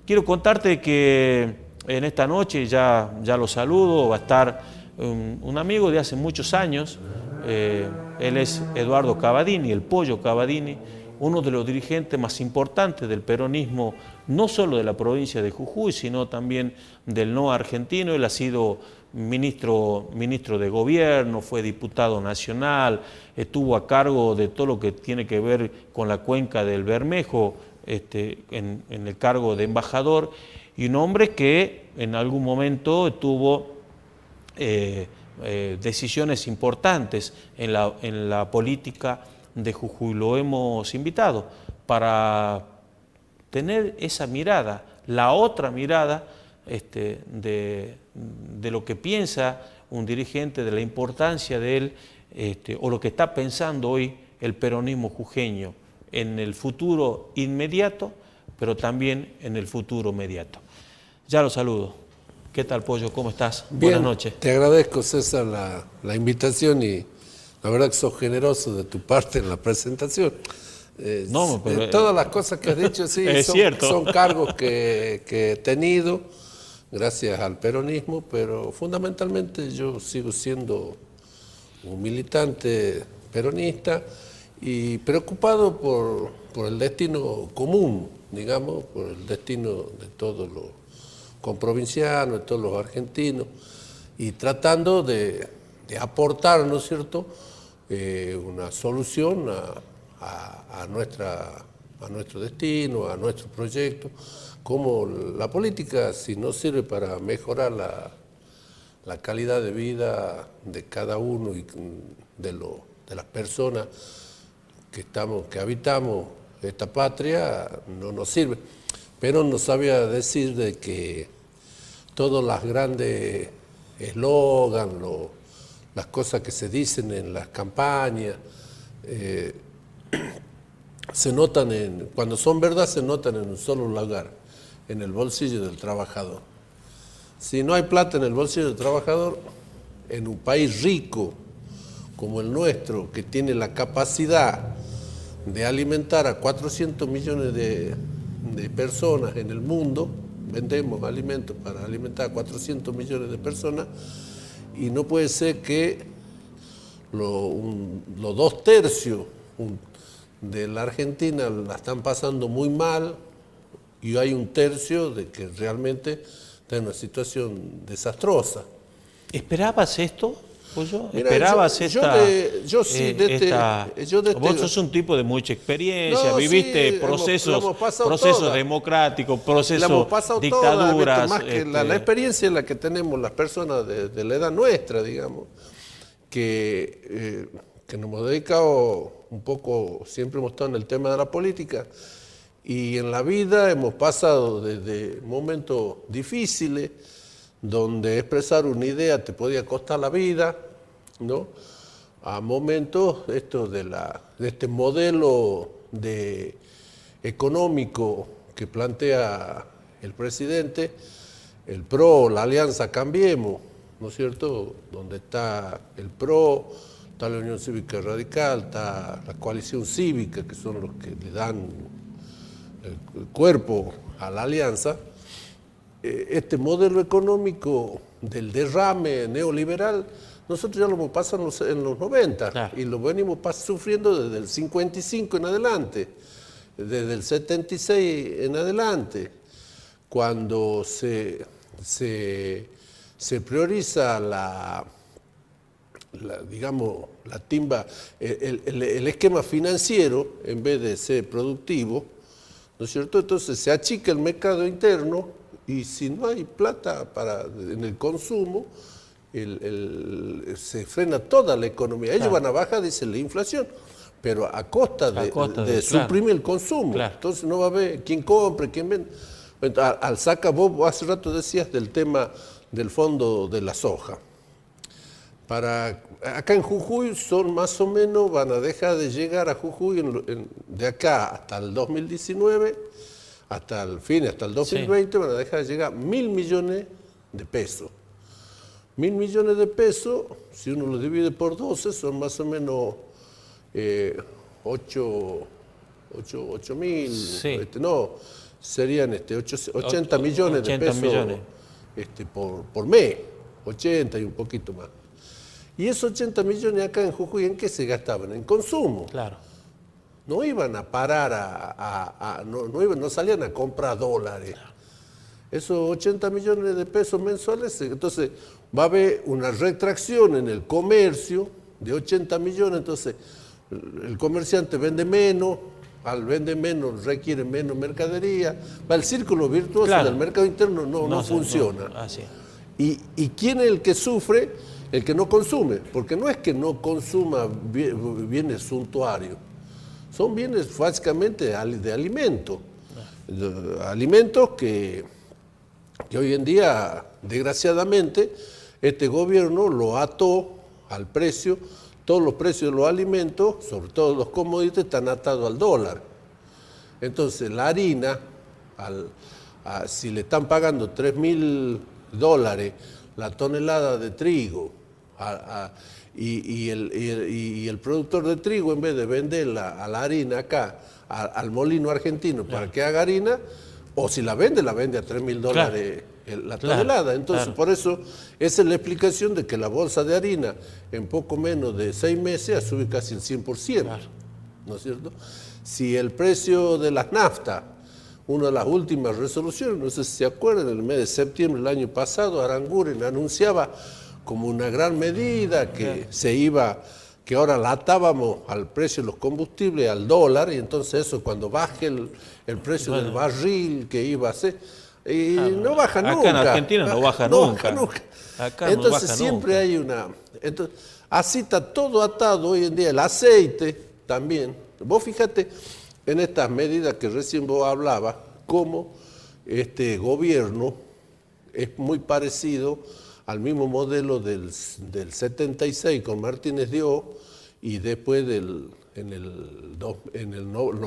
Quiero contarte que en esta noche, ya lo saludo, va a estar un amigo de hace muchos años. Él es Eduardo Cavadini, el Pollo Cavadini, uno de los dirigentes más importantes del peronismo, no solo de la provincia de Jujuy, sino también del no argentino. Él ha sido ministro de gobierno, fue diputado nacional, estuvo a cargo de todo lo que tiene que ver con la cuenca del Bermejo, en el cargo de embajador, y un hombre que en algún momento tuvo decisiones importantes en la política de Jujuy. Lo hemos invitado para tener esa mirada, la otra mirada de lo que piensa un dirigente, de la importancia de él, o lo que está pensando hoy el peronismo jujeño en el futuro inmediato, pero también en el futuro mediato. Ya lo saludo. ¿Qué tal, Pollo? ¿Cómo estás? Bien, buenas noches. Te agradezco, César, la invitación, y la verdad que sos generoso de tu parte en la presentación. No, pero, todas las cosas que has dicho, sí, son cargos que he tenido gracias al peronismo, pero fundamentalmente yo sigo siendo un militante peronista y preocupado por el destino común, digamos, por el destino de todos los comprovincianos, de todos los argentinos, y tratando de aportar, ¿no es cierto?, una solución a nuestro destino, a nuestro proyecto. Como la política, si no sirve para mejorar la calidad de vida de cada uno y de las personas que habitamos esta patria, no nos sirve. Pero nos sabía decir de que todas las grandes eslogans, las cosas que se dicen en las campañas, se notan cuando son verdad, se notan en un solo lugar, en el bolsillo del trabajador. Si no hay plata en el bolsillo del trabajador, en un país rico como el nuestro, que tiene la capacidad de alimentar a 400 millones de personas en el mundo, vendemos alimentos para alimentar a 400 millones de personas, y no puede ser que los 2/3 de la Argentina la están pasando muy mal y hay 1/3 de que realmente está en una situación desastrosa. ¿Esperabas esto, Pollo? Mira, ¿Esperabas vos sos un tipo de mucha experiencia, no, viviste sí, procesos democráticos, procesos dictaduras. Más que la experiencia en la que tenemos las personas de la edad nuestra, digamos, que nos hemos dedicado un poco, siempre hemos estado en el tema de la política, y en la vida hemos pasado desde momentos difíciles, donde expresar una idea te podía costar la vida, ¿no?, a momentos de este modelo económico que plantea el presidente, el PRO, la Alianza Cambiemos, ¿no es cierto?, donde está el PRO, está la Unión Cívica Radical, está la Coalición Cívica, que son los que le dan el cuerpo a la alianza. Este modelo económico del derrame neoliberal, nosotros ya lo hemos pasado en los 90, claro, y lo venimos sufriendo desde el 55 en adelante, desde el 76 en adelante, cuando se prioriza digamos, la timba, el esquema financiero en vez de ser productivo, ¿no es cierto? Entonces se achica el mercado interno, y si no hay plata en el consumo, se frena toda la economía. Ellos van a bajar, dice, la inflación, pero a costa de suprimir el consumo. Claro. Entonces no va a haber quien compre, quien vende. Al saca, vos hace rato decías del tema del fondo de la soja. Acá en Jujuy son más o menos, van a dejar de llegar a Jujuy de acá hasta el 2019, hasta el 2020, sí, van a dejar de llegar 1.000 millones de pesos. 1.000 millones de pesos, si uno lo divide por 12, son más o menos 8.000, sí, serían 80 millones de pesos millones. Por mes, 80 y un poquito más. Y esos 80 millones acá en Jujuy, ¿en qué se gastaban? En consumo. Claro. No iban a parar, no salían a comprar dólares. Esos 80 millones de pesos mensuales, entonces va a haber una retracción en el comercio de 80 millones, entonces el comerciante vende menos, al vender menos requiere menos mercadería, el círculo virtuoso del mercado interno no funciona. Así. ¿Y quién es el que sufre? El que no consume, porque no es que no consuma bienes suntuarios, son bienes básicamente de alimento, alimentos que hoy en día, desgraciadamente, este gobierno lo ató al precio. Todos los precios de los alimentos, sobre todo los commodities, están atados al dólar. Entonces, la harina, si le están pagando $3.000 la tonelada de trigo, y el productor de trigo, en vez de venderla a la harina acá, al molino argentino para que haga harina, o si la vende a $3.000 la tonelada. Entonces, por eso, esa es la explicación de que la bolsa de harina en poco menos de 6 meses ha subido casi el 100%, ¿no es cierto? Si el precio de las naftas, una de las últimas resoluciones, no sé si se acuerdan, en el mes de septiembre del año pasado, Aranguren anunciaba como una gran medida que que ahora la atábamos al precio de los combustibles, al dólar, y entonces eso cuando baje el precio del barril que iba a ser, y no baja nunca. Acá en Argentina no baja nunca. Acá entonces siempre hay una... Entonces, así está todo atado hoy en día, el aceite también. Vos fíjate en estas medidas que recién vos hablabas, cómo este gobierno es muy parecido al mismo modelo del 76 con Martínez Dios y después los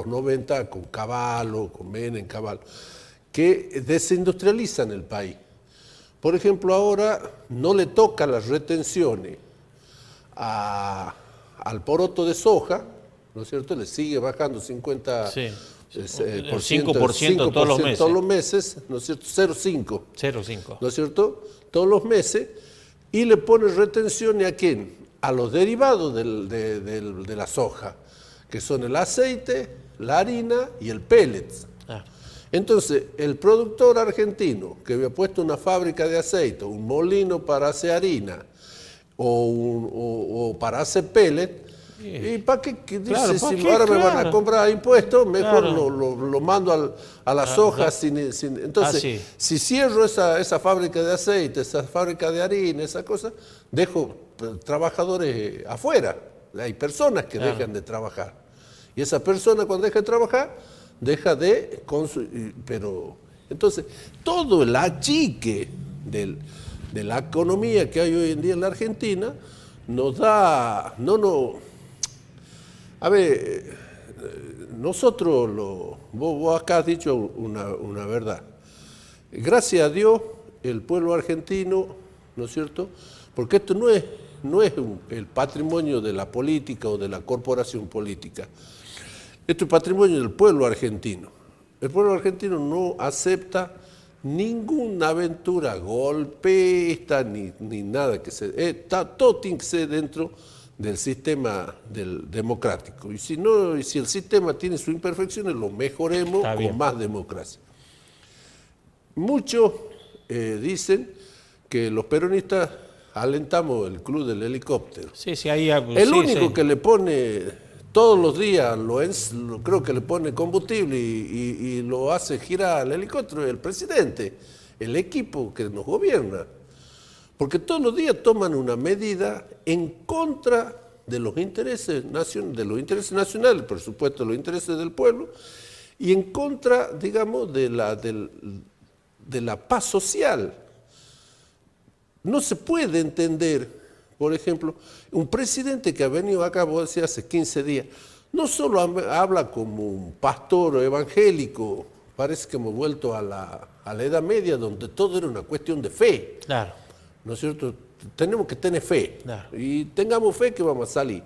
90 con Cavallo, con Menem, Cavallo, que desindustrializan el país. Por ejemplo, ahora no le toca las retenciones al poroto de soja, ¿no es cierto? Le sigue bajando 50%, sí. El 5% todos los meses. Todos los meses, ¿no es cierto? 0,5. 0,5. ¿No es cierto? Todos los meses. Y le pone retenciones ¿a quién? A los derivados de la soja, que son el aceite, la harina y el pellets. Entonces, el productor argentino que había puesto una fábrica de aceite, un molino para hacer harina o para hacer pellet, ¿y para qué? Dice, si ahora me van a comprar a impuestos, mejor lo mando a la soja. Entonces, si cierro esa fábrica de aceite, esa fábrica de harina, esa cosa, dejo trabajadores afuera. Hay personas que dejan de trabajar. Y esa persona cuando deja de trabajar, deja de consumir. Pero, entonces, todo el achique de la economía que hay hoy en día en la Argentina nos da... A ver, nosotros, vos acá has dicho una verdad. Gracias a Dios, el pueblo argentino, ¿no es cierto? Porque esto no es el patrimonio de la política o de la corporación política. Esto es patrimonio del pueblo argentino. El pueblo argentino no acepta ninguna aventura golpista ni nada que todo tiene que ser dentro del sistema democrático. Y si el sistema tiene sus imperfecciones, lo mejoremos con más democracia. Muchos dicen que los peronistas alentamos el club del helicóptero. Sí, ahí el único que le pone todos los días, creo que le pone combustible y lo hace girar al helicóptero es el presidente, el equipo que nos gobierna. Porque todos los días toman una medida en contra de los intereses nacionales, por supuesto los intereses del pueblo, y en contra, digamos, de la paz social. No se puede entender, por ejemplo, un presidente que ha venido acá, vos decías, hace 15 días, no solo habla como un pastor evangélico, parece que hemos vuelto a la Edad Media, donde todo era una cuestión de fe. Claro. ¿No es cierto? Tenemos que tener fe. Claro. Y tengamos fe que vamos a salir.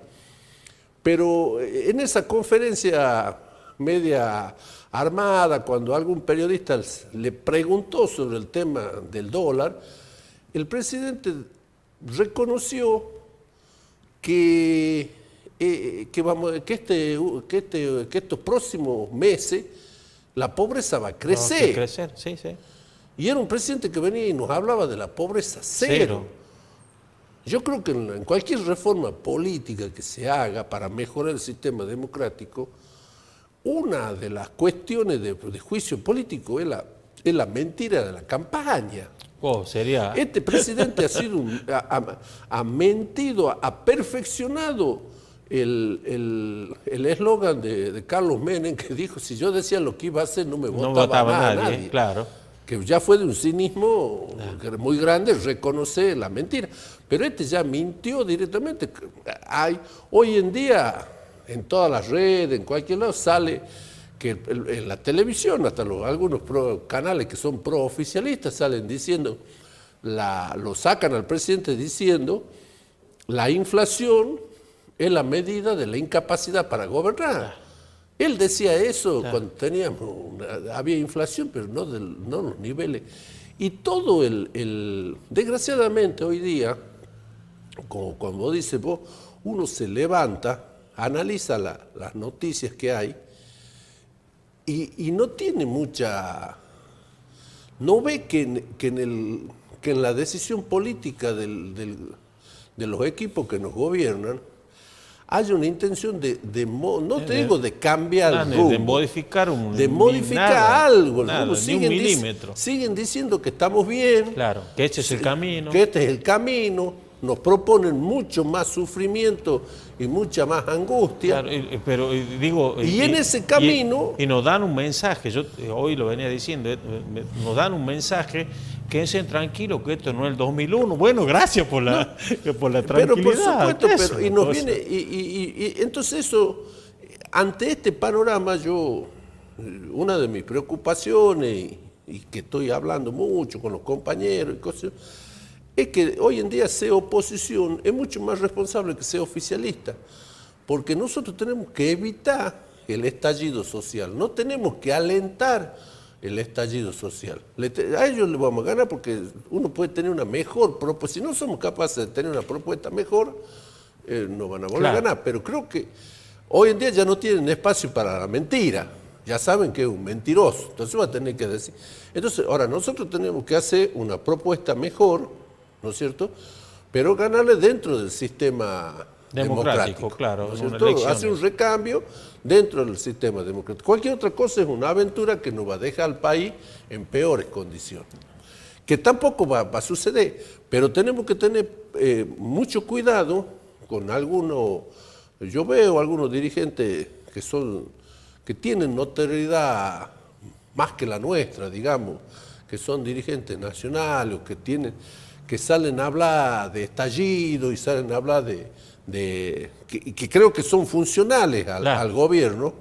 Pero en esa conferencia media armada, cuando algún periodista le preguntó sobre el tema del dólar, el presidente reconoció que estos próximos meses la pobreza va a crecer. No, crecer, sí, sí. Y era un presidente que venía y nos hablaba de la pobreza cero. Yo creo que en cualquier reforma política que se haga para mejorar el sistema democrático, una de las cuestiones de juicio político es la mentira de la campaña. Sería... Este presidente ha mentido, ha perfeccionado el eslogan de Carlos Menem, que dijo: si yo decía lo que iba a hacer, no me votaba nadie. Claro. Que ya fue de un cinismo muy grande reconocer la mentira. Pero este ya mintió directamente. Hoy en día, en todas las redes, en cualquier lado, sale que en la televisión, hasta algunos canales que son pro-oficialistas salen diciendo, lo sacan al presidente diciendo: la inflación es la medida de la incapacidad para gobernar. Él decía eso cuando había inflación, pero no los niveles. Y todo desgraciadamente hoy día, como cuando dices vos, uno se levanta, analiza las noticias que hay y no tiene no ve que en la decisión política de los equipos que nos gobiernan hay una intención no te digo de cambiar rumbo, de modificar algo. Nada, ni un milímetro. Siguen diciendo que estamos bien. Claro, que este es el camino. Que este es el camino. Nos proponen mucho más sufrimiento y mucha más angustia. Claro, pero digo... Y en ese camino... Y nos dan un mensaje, yo hoy lo venía diciendo, nos dan un mensaje: quédense tranquilos que esto no es el 2001. Bueno, gracias por la tranquilidad. Pero por supuesto, y entonces eso, ante este panorama, una de mis preocupaciones, y que estoy hablando mucho con los compañeros y cosas, es que hoy en día ser oposición es mucho más responsable que ser oficialista, porque nosotros tenemos que evitar el estallido social, no tenemos que alentar el estallido social. A ellos les vamos a ganar porque uno puede tener una mejor propuesta. Si no somos capaces de tener una propuesta mejor, no van a volver a ganar. Pero creo que hoy en día ya no tienen espacio para la mentira. Ya saben que es un mentiroso, entonces va a tener que decir. Entonces, ahora nosotros tenemos que hacer una propuesta mejor, ¿no es cierto? Pero ganarle dentro del sistema democrático, claro. ¿no es cierto? Hacer un recambio dentro del sistema democrático. Cualquier otra cosa es una aventura que nos va a dejar al país en peores condiciones. Que tampoco va a suceder, pero tenemos que tener mucho cuidado con algunos. Yo veo algunos dirigentes que tienen notoriedad más que la nuestra, digamos, que son dirigentes nacionales, que salen a hablar de estallido y salen a hablar que creo que son funcionales al gobierno,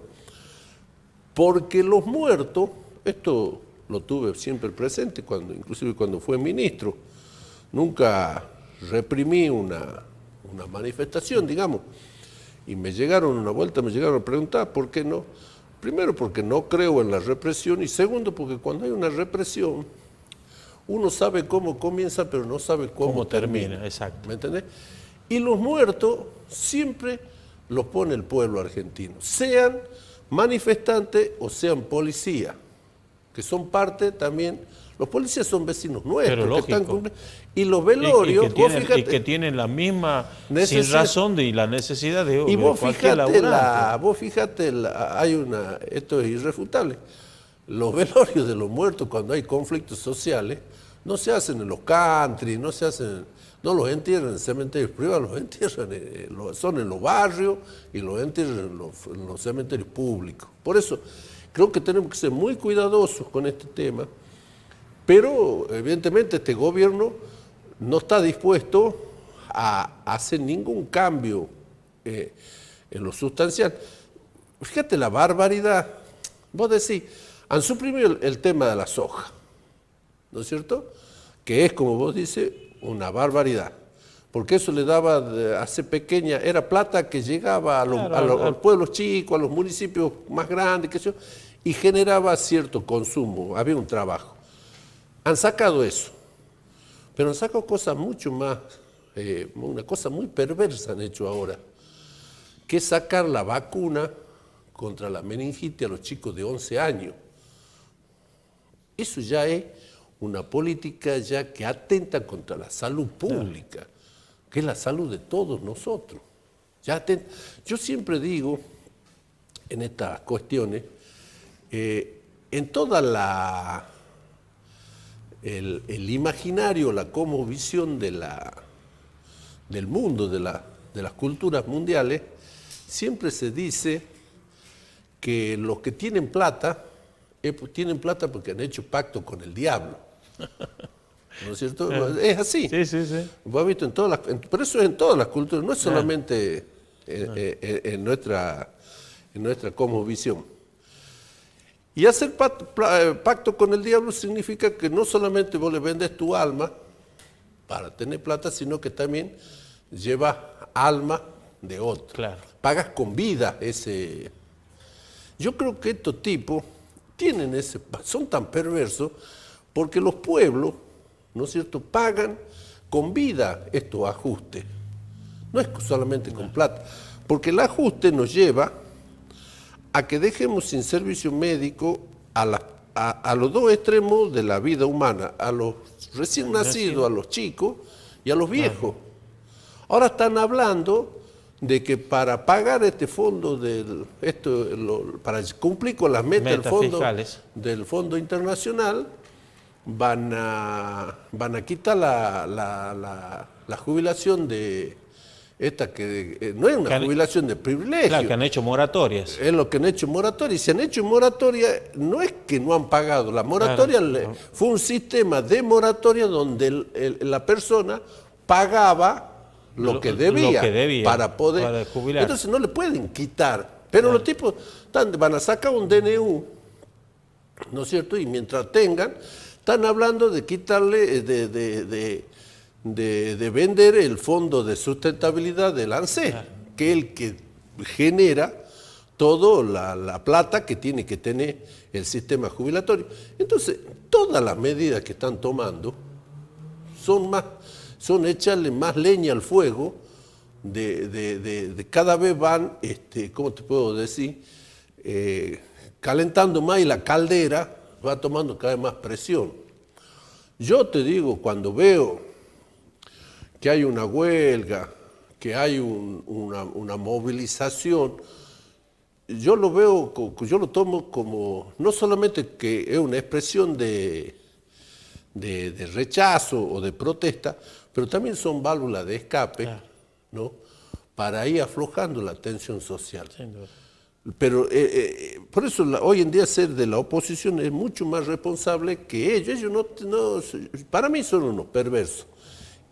porque los muertos, esto lo tuve siempre presente, inclusive cuando fue ministro, nunca reprimí una manifestación, digamos, y me llegaron a preguntar por qué no. Primero, porque no creo en la represión, y segundo, porque cuando hay una represión, uno sabe cómo comienza, pero no sabe cómo termina. Exacto. ¿Me entendés? Y los muertos siempre los pone el pueblo argentino, sean manifestantes o sean policías, que son parte también. Los policías son vecinos nuestros, y los velorios, y que tienen la misma sin razón y la necesidad de cualquier laburante. Vos fíjate, esto es irrefutable. Los velorios de los muertos, cuando hay conflictos sociales, no se hacen en los country, no los entierran en cementerios privados, los entierran, son en los barrios y los entierran en los cementerios públicos. Por eso creo que tenemos que ser muy cuidadosos con este tema, pero evidentemente este gobierno no está dispuesto a hacer ningún cambio en lo sustancial. Fíjate la barbaridad. Vos decís, han suprimido el tema de la soja, ¿no es cierto? Que es, como vos dices, una barbaridad. porque eso le daba, hace pequeña, era plata que llegaba a los pueblos chicos, a los municipios más grandes, qué sé yo, y generaba cierto consumo, había un trabajo. Han sacado eso, pero han sacado cosas mucho más, una cosa muy perversa han hecho ahora, que es sacar la vacuna contra la meningitis a los chicos de 11 años. Eso ya es una política ya que atenta contra la salud pública, que es la salud de todos nosotros. Yo siempre digo, en estas cuestiones, en toda el imaginario, la cosmovisión del mundo, de las culturas mundiales, siempre se dice que los que tienen plata porque han hecho pacto con el diablo. ¿No es cierto? Es así. Sí. Vos has visto pero eso es en todas las culturas, no es solamente en nuestra cosmovisión. Y hacer pacto con el diablo significa que no solamente vos le vendes tu alma para tener plata, sino que también llevas alma de otro. Claro. Pagas con vida ese. Yo creo que estos tipos son tan perversos porque los pueblos, ¿no es cierto?, pagan con vida estos ajustes. No es solamente con plata, porque el ajuste nos lleva a que dejemos sin servicio médico a los dos extremos de la vida humana, a los recién nacidos, a los chicos y a los viejos. Ahora están hablando de que para pagar este fondo, para cumplir con las metas del fondo internacional, van a quitar la jubilación de esta que no es una jubilación de privilegio. Claro, que han hecho moratorias. Es lo que han hecho moratorias. Si han hecho moratoria, no es que no han pagado. La moratoria fue un sistema de moratoria donde la persona pagaba lo que debía para poder jubilar. Entonces no le pueden quitar. Pero los tipos van a sacar un DNU, ¿no es cierto? Y mientras están hablando de quitarle, de vender el fondo de sustentabilidad del ANSES, que es el que genera toda la plata que tiene que tener el sistema jubilatorio. Entonces, todas las medidas que están tomando son echarle más leña al fuego, de cada vez van, ¿cómo te puedo decir? Calentando más y la caldera va tomando cada vez más presión. Yo te digo, cuando veo que hay una huelga, que hay una movilización, yo lo tomo como, no solamente que es una expresión de rechazo o de protesta, pero también son válvulas de escape, ¿no?, para ir aflojando la tensión social. Pero por eso hoy en día ser de la oposición es mucho más responsable que ellos. Ellos para mí son unos perversos.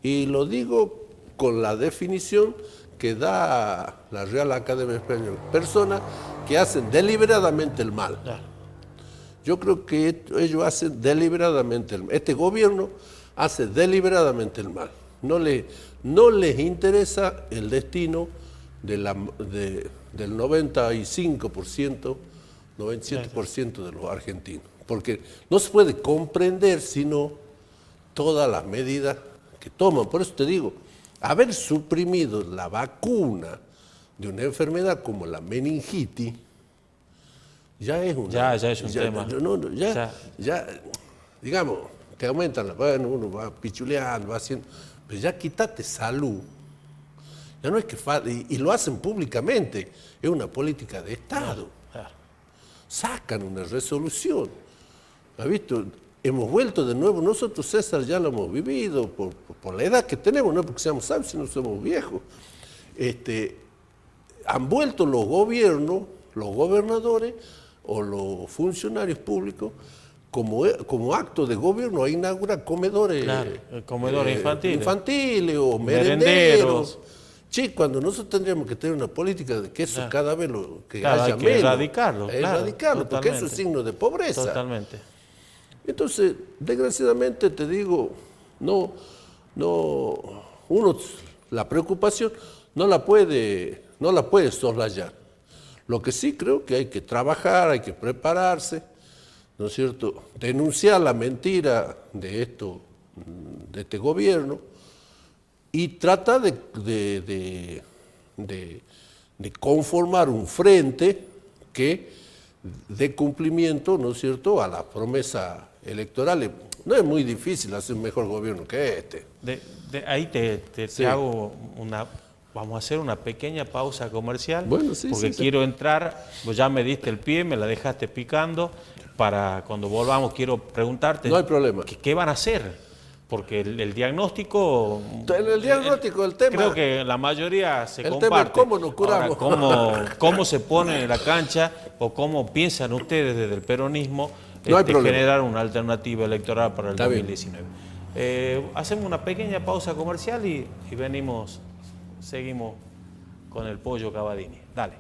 Y lo digo con la definición que da la Real Academia Española. Personas que hacen deliberadamente el mal. Yo creo que ellos hacen deliberadamente el mal. Este gobierno hace deliberadamente el mal. No les interesa el destino del 95%, 97% de los argentinos. Porque no se puede comprender sino todas las medidas que toman. Por eso te digo, haber suprimido la vacuna de una enfermedad como la meningitis, ya es un tema. Digamos, te aumentan uno va pichuleando, va haciendo, pero ya quítate salud. Ya no es que y lo hacen públicamente, es una política de Estado. Sacan una resolución. ¿Has visto? Hemos vuelto de nuevo, nosotros César ya lo hemos vivido por la edad que tenemos, no porque seamos sabios, sino somos viejos. Han vuelto los gobiernos, los gobernadores o los funcionarios públicos como acto de gobierno a inaugurar comedores, comedores infantiles o merenderos. Che, cuando nosotros tendríamos que tener una política de que eso cada vez haya menos. Erradicarlo, porque eso es signo de pobreza. Totalmente. Entonces, desgraciadamente te digo, uno la preocupación no la puede soslayar. Lo que sí creo que hay que trabajar, hay que prepararse, ¿no es cierto? Denunciar la mentira de este gobierno y trata de conformar un frente que dé cumplimiento, ¿no es cierto?, a la promesa electoral. No es muy difícil hacer un mejor gobierno que este. Ahí te hago vamos a hacer una pequeña pausa comercial, bueno, porque quiero entrar, pues ya me diste el pie, me la dejaste picando, para cuando volvamos quiero preguntarte. No hay problema. ¿Qué van a hacer? Porque el diagnóstico... El diagnóstico, el tema... Creo que la mayoría se comparte. El tema es cómo nos curamos. Ahora, cómo se pone en la cancha o cómo piensan ustedes desde el peronismo generar una alternativa electoral para el 2019. Hacemos una pequeña pausa comercial y seguimos con el Pollo Cavadini. Dale.